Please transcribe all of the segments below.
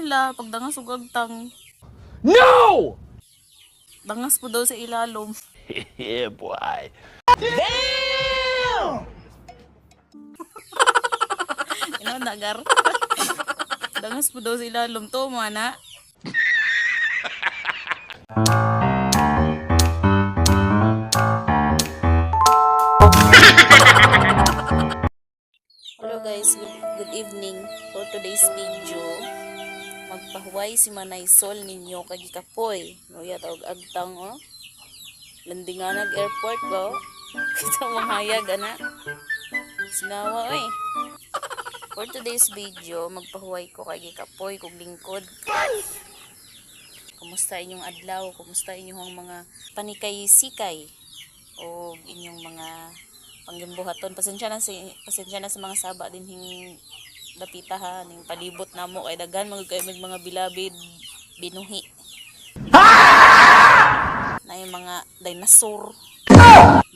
nila pagdangas ug agtang. No! Dangas po daw sa ilalom. Yeah, boy. Ino nagar. Dangas po daw sa ilalom to mana. Hello guys, good evening. For today's video, magpahuway si Manay Sol ninyo kay Kapoy. Nuya tawag agtang oh. Landingan nag airport ba? Kita manghayag ana. Sinawa oy. For today's video, magpahuway ko kay Kapoy kog lingkod. Kumusta inyong adlaw? Kumusta inyong mga panikay-sikay? O inyong mga panggimbuhaton? Pasensya na sa mga saba din hing dapita ha, ning palibot namo kay daghan magkay mga bilabid binuhi. Na yung mga dinosaur,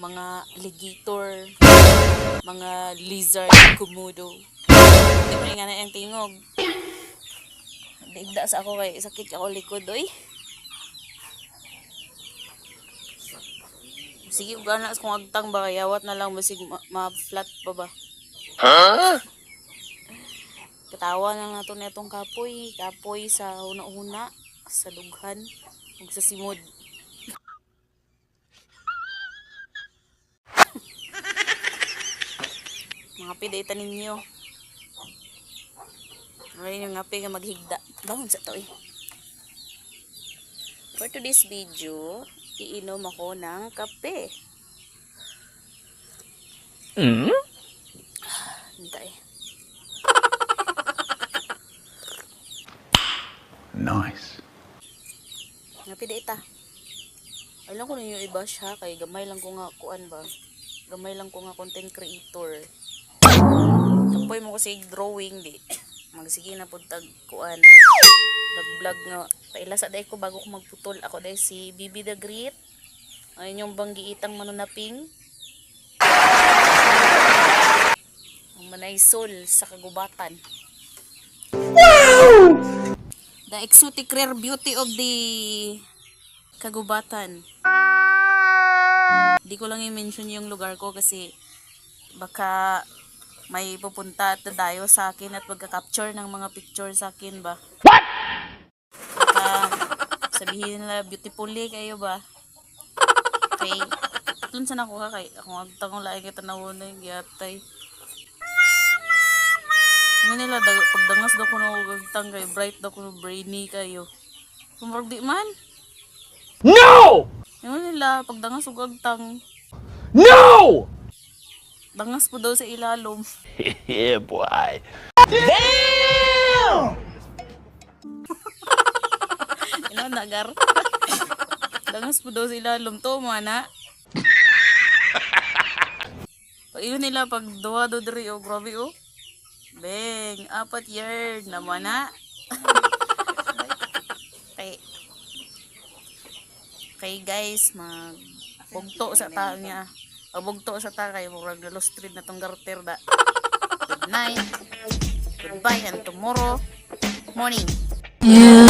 mga alligator, mga lizard, komodo. Di mo nga na yung tingog. Digda sa ako kay sakit ako likod oy. Sige ug ana kung agtang ba kayawat na lang basig ma-flat pa ba. Huh? Katawa na nato netong kapoy sa una-una sa dughan ug sa simod. Mga pidayta ninyo. Ngayon yung ngapi nga maghigda. Bangon sa to eh. For today's video, iinom ako ng kape. Hintay. Nice. Ngapi dayta. Alam ko ninyo iba siya kay gamay lang ko nga kuan ba. Gamay lang ko nga content creator. Kapoy mo kasi drawing di. Magsige na pud tag kuan. Vlog nga. Paila sa day ko bago ko magputol. Ako day si Bibi the Great. Ayun yung banggiitang manunaping. Ang Manay Sol sa kagubatan. Wow! The exotic rare beauty of the kagubatan. Di ko lang i-mention yung lugar ko kasi baka may pupunta at dadayo sa akin at magka-capture ng mga picture sa akin ba. What? Baka sabihin nila beautifully kayo ba. Okay. Dun sa nakuha kay akong agtang laing kita nawon yung giyatay. Nga nila pagdangas daw ko na agtang kay bright daw ko brainy kayo. Kumurag di man. No! Nga nila pagdangas ug agtang. No! Dangas po daw sa ilalom. Yeah, boy. Ino nagar. Dangas po daw sa ilalom to mana. Pag yun nila pag duwa do diri oh grabe oh. Beng, 4 year naman na. Okay guys, magbugto sa ta niya. Pagbugto sa ta kay murag lustrid na tong garter da. Good night. Goodbye and tomorrow morning. Yeah.